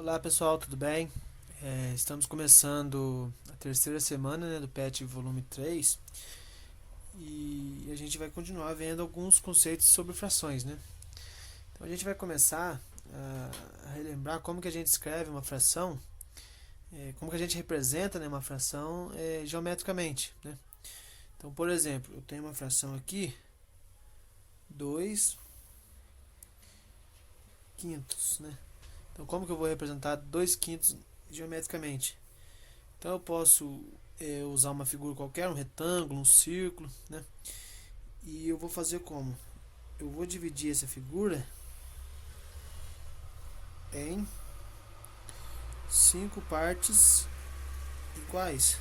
Olá pessoal, tudo bem? Estamos começando a terceira semana, né, do PET volume 3 e a gente vai continuar vendo alguns conceitos sobre frações, né? Então a gente vai começar a relembrar como que a gente escreve uma fração, como que a gente representa, né, uma fração geometricamente, né? Então, por exemplo, eu tenho uma fração aqui, 2 quintos, né? Então como que eu vou representar 2 quintos geometricamente? Então eu posso usar uma figura qualquer, um retângulo, um círculo, né? E eu vou fazer como? Eu vou dividir essa figura em 5 partes iguais,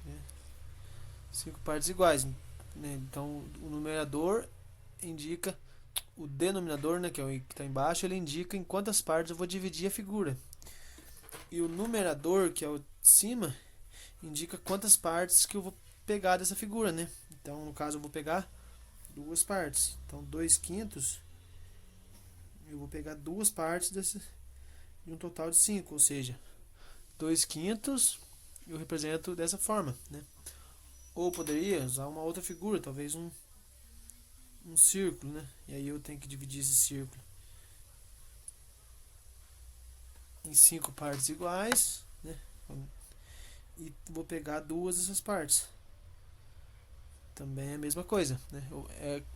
né? 5 partes iguais, né? Então o numerador indica o denominador, né, que é o que está embaixo, ele indica em quantas partes eu vou dividir a figura. E o numerador, que é o de cima, indica quantas partes que eu vou pegar dessa figura, né? Então, no caso, eu vou pegar duas partes. Então, 2 quintos, eu vou pegar duas partes de um total de 5, ou seja, 2 quintos eu represento dessa forma, né? Ou poderia usar uma outra figura, talvez um círculo, né? E aí eu tenho que dividir esse círculo em 5 partes iguais, né? E vou pegar duas dessas partes. Também é a mesma coisa, né?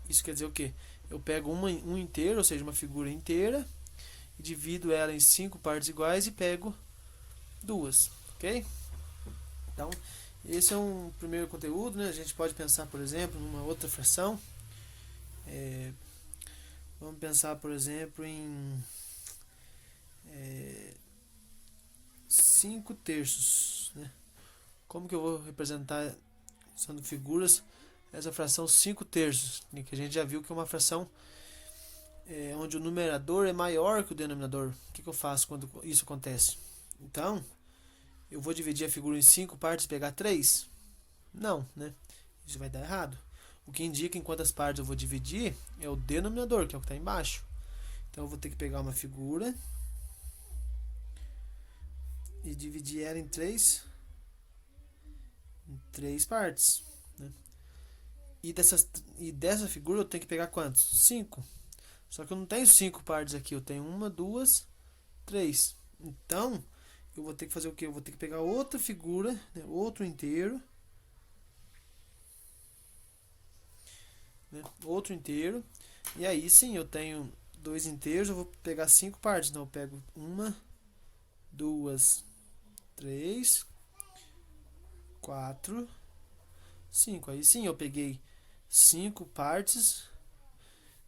Isso quer dizer o quê? Eu pego um inteiro, ou seja, uma figura inteira, e divido ela em 5 partes iguais e pego duas, ok? Então, esse é um primeiro conteúdo, né? A gente pode pensar, por exemplo, numa outra fração. É, Vamos pensar, por exemplo, em 5 terços, né? Como que eu vou representar, usando figuras, essa fração 5 terços? Né? Que a gente já viu que é uma fração onde o numerador é maior que o denominador. O que eu faço quando isso acontece? Então, eu vou dividir a figura em 5 partes e pegar 3? Não, né? Isso vai dar errado. O que indica em quantas partes eu vou dividir é o denominador, que é o que está embaixo. Então eu vou ter que pegar uma figura e dividir ela em três partes, né? E dessa figura eu tenho que pegar quantos? 5. Só que eu não tenho 5 partes aqui, eu tenho uma, duas, três. Então eu vou ter que fazer o que? Eu vou ter que pegar outra figura, né? Outro inteiro, né? Outro inteiro. E aí sim eu tenho dois inteiros, eu vou pegar 5 partes. Então eu pego uma, duas, três, quatro, 5. Aí sim eu peguei 5 partes,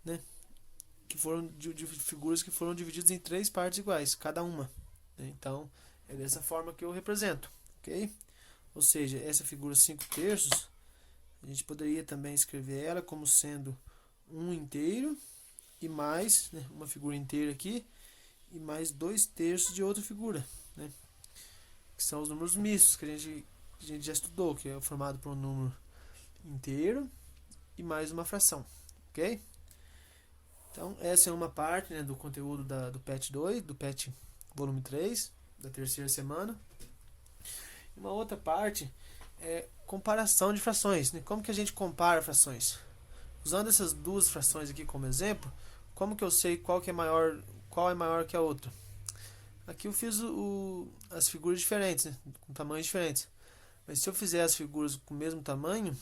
né? Que foram de figuras que foram divididas em 3 partes iguais, cada uma, né? Então é dessa forma que eu represento, ok? Ou seja, essa figura 5 terços, a gente poderia também escrever ela como sendo um inteiro e mais, né, uma figura inteira aqui e mais 2 terços de outra figura, né? Que são os números mistos que a gente já estudou, que é formado por um número inteiro e mais uma fração, ok? Então, essa é uma parte, né, do conteúdo do PET 2, do PET volume 3, da terceira semana. Uma outra parte é comparação de frações, né? Como que a gente compara frações? Usando essas duas frações aqui como exemplo, como que eu sei qual é maior que a outra? Aqui eu fiz as figuras diferentes, né, com tamanhos diferentes. Mas se eu fizer as figuras com o mesmo tamanho,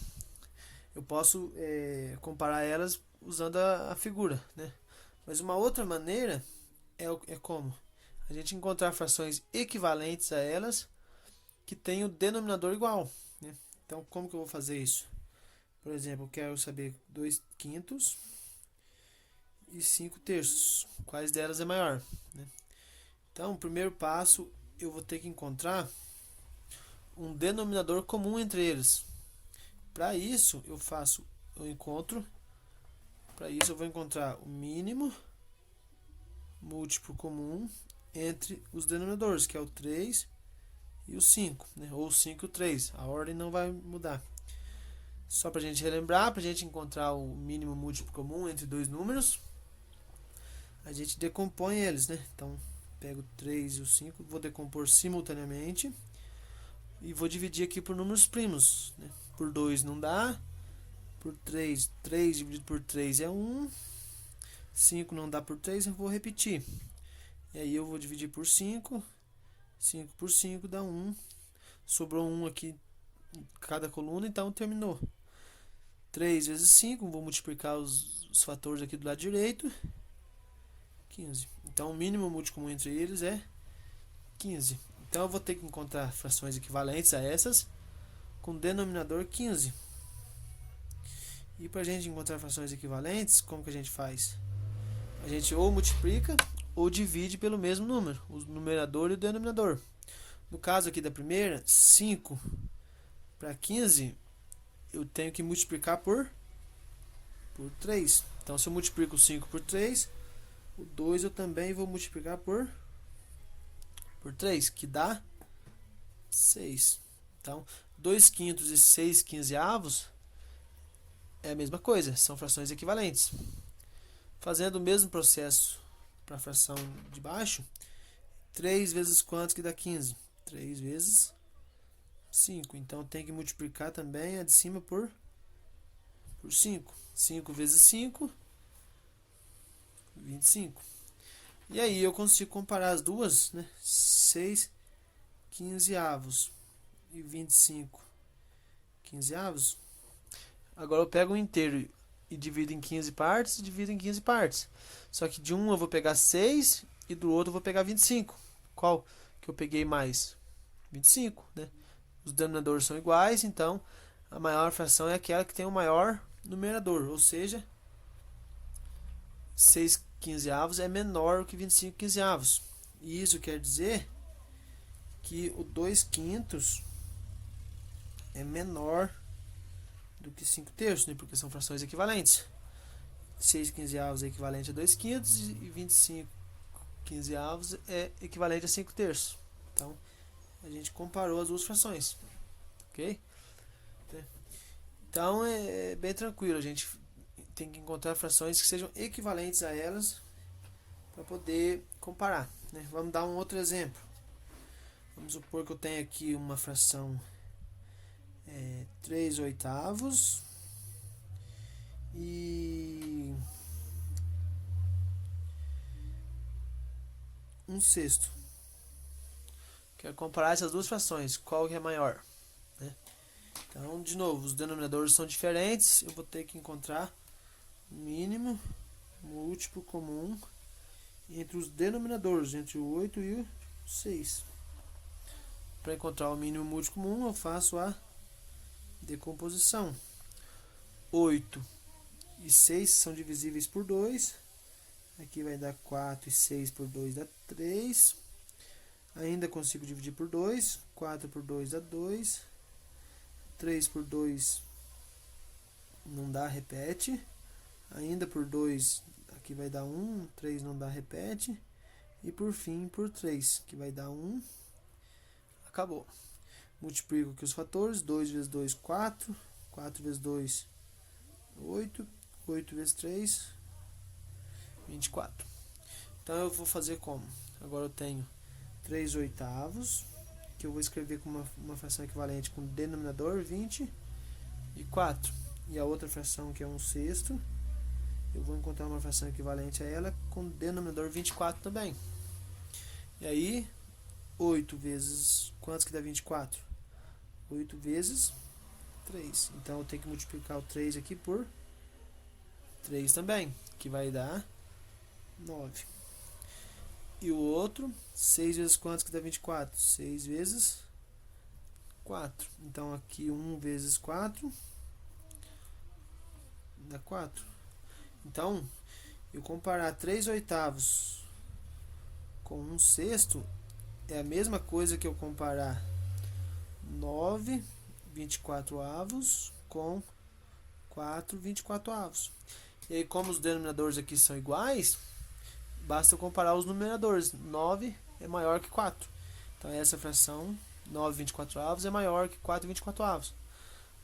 eu posso comparar elas usando a figura, né? Mas uma outra maneira é como a gente encontrar frações equivalentes a elas que têm o denominador igual, né? Então, como que eu vou fazer isso? Por exemplo, eu quero saber 2 quintos e 5 terços. Quais delas é maior, né? Então, o primeiro passo, eu vou ter que encontrar um denominador comum entre eles. Para isso, para isso eu vou encontrar o mínimo múltiplo comum entre os denominadores, que é o 3 e o 5, né? Ou 5 e o 3. A ordem não vai mudar. Só para a gente relembrar, para a gente encontrar o mínimo múltiplo comum entre dois números, a gente decompõe eles, né? Então, pego o 3 e o 5, vou decompor simultaneamente e vou dividir aqui por números primos, né? Por 2 não dá, por 3, 3 dividido por 3 é 1, 5 não dá por 3, eu vou repetir. E aí eu vou dividir por 5, 5 por 5 dá 1, sobrou 1 aqui em cada coluna, então terminou. 3 vezes 5, vou multiplicar os fatores aqui do lado direito, 15. Então o mínimo múltiplo comum entre eles é 15. Então eu vou ter que encontrar frações equivalentes a essas com denominador 15. E para a gente encontrar frações equivalentes, como que a gente faz? A gente ou multiplica ou divide pelo mesmo número, o numerador e o denominador. No caso aqui da primeira, 5 para 15, eu tenho que multiplicar por 3. Então, se eu multiplico 5 por 3, o 2 eu também vou multiplicar por 3, que dá 6. Então, 2 quintos e 6 quinzeavos é a mesma coisa, são frações equivalentes. Fazendo o mesmo processo para a fração de baixo, 3 vezes quanto que dá 15? 3 vezes 5. Então, tem que multiplicar também a de cima por 5. 5 vezes 5, 25. E aí eu consigo comparar as duas, né? 6 quinzeavos e 25 quinzeavos. Agora eu pego o inteiro e divido em 15 partes e divido em 15 partes. Só que de um eu vou pegar 6 e do outro eu vou pegar 25. Qual que eu peguei mais? 25, né? Os denominadores são iguais, então a maior fração é aquela que tem o maior numerador, ou seja, 6 quinzeavos é menor que 25 quinzeavos. E isso quer dizer que o 2 quintos é menor do que 5 terços, né? Porque são frações equivalentes. 6 quinzeavos é equivalente a 2 quintos e 25 quinzeavos é equivalente a 5 terços. Então, a gente comparou as duas frações. Ok? Então, é bem tranquilo. A gente tem que encontrar frações que sejam equivalentes a elas para poder comparar, né? Vamos dar um outro exemplo. Vamos supor que eu tenho aqui uma fração 3 oitavos e 1 sexto. Quero comparar essas duas frações, qual que é maior, né? Então, de novo, os denominadores são diferentes, eu vou ter que encontrar o mínimo múltiplo comum entre os denominadores, entre o 8 e o 6. Para encontrar o mínimo múltiplo comum, eu faço a decomposição. 8 e 6 são divisíveis por 2. Aqui vai dar 4 e 6 por 2 dá 3. Ainda consigo dividir por 2. 4 por 2 dá 2. 3 por 2 não dá, repete. Ainda por 2, aqui vai dar 1. 3 não dá, repete. E por fim, por 3, que vai dar 1. Acabou. Multiplico aqui os fatores. 2 vezes 2, 4. 4 vezes 2, 8. 8 vezes 3, 24. Então eu vou fazer como? Agora eu tenho 3 oitavos, que eu vou escrever com uma fração equivalente com denominador 24. E a outra fração, que é 1 sexto, eu vou encontrar uma fração equivalente a ela com denominador 24 também. E aí, 8 vezes... quantos que dá 24? 8 vezes 3. Então eu tenho que multiplicar o 3 aqui por 3 também, que vai dar 9. E o outro, 6 vezes quantos que dá 24? 6 vezes 4. Então aqui 1 vezes 4 dá 4. Então, eu comparar 3 oitavos com 1 sexto é a mesma coisa que eu comparar 9 24 avos com 4 24 avos. E aí, como os denominadores aqui são iguais, basta eu comparar os numeradores. 9 é maior que 4. Então, essa fração, 9 24 avos, é maior que 4 24 avos.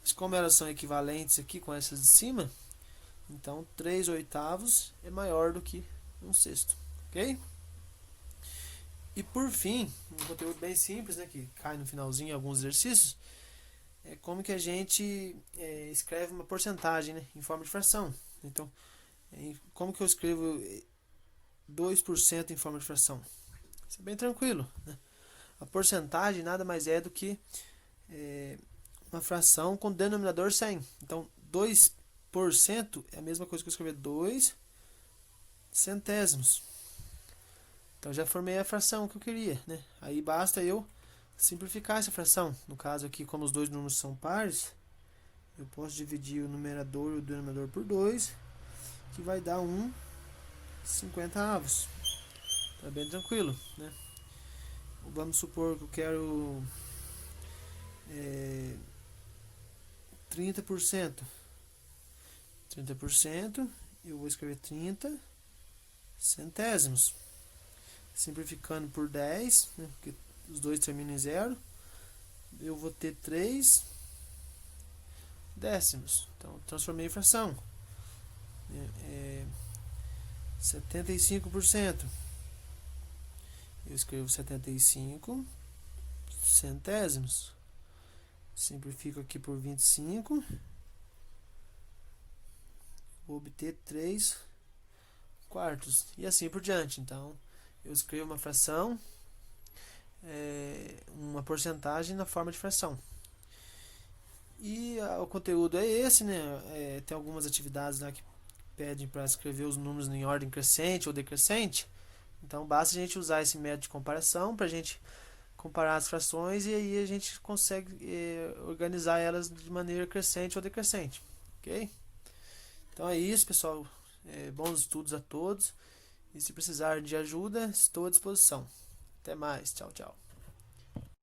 Mas como elas são equivalentes aqui com essas de cima, então 3 oitavos é maior do que 1/6, ok? E por fim, um conteúdo bem simples, né, que cai no finalzinho em alguns exercícios, é como que a gente escreve uma porcentagem, né, em forma de fração. Então, como que eu escrevo 2% em forma de fração? Isso é bem tranquilo, né? A porcentagem nada mais é do que uma fração com denominador 100. Então, 2% é a mesma coisa que eu escrever 2 centésimos. Então, já formei a fração que eu queria, né? Aí basta eu simplificar essa fração. No caso aqui, como os dois números são pares, eu posso dividir o numerador e o denominador por 2, que vai dar 1/50. Tá bem tranquilo, né? Vamos supor que eu quero 30%. 30%, eu vou escrever 30 centésimos. Simplificando por 10, né, porque os dois terminam em 0, eu vou ter 3 décimos. Então, transformei em fração. 75%. Eu escrevo 75 centésimos. Simplifico aqui por 25. Vou obter 3 quartos. E assim por diante. Então, eu escrevo uma fração, uma porcentagem na forma de fração. E o conteúdo é esse, né? Tem algumas atividades lá que pedem para escrever os números em ordem crescente ou decrescente. Então, basta a gente usar esse método de comparação para a gente comparar as frações e aí a gente consegue organizar elas de maneira crescente ou decrescente. Ok? Então é isso, pessoal. Bons estudos a todos. E se precisar de ajuda, estou à disposição. Até mais. Tchau, tchau.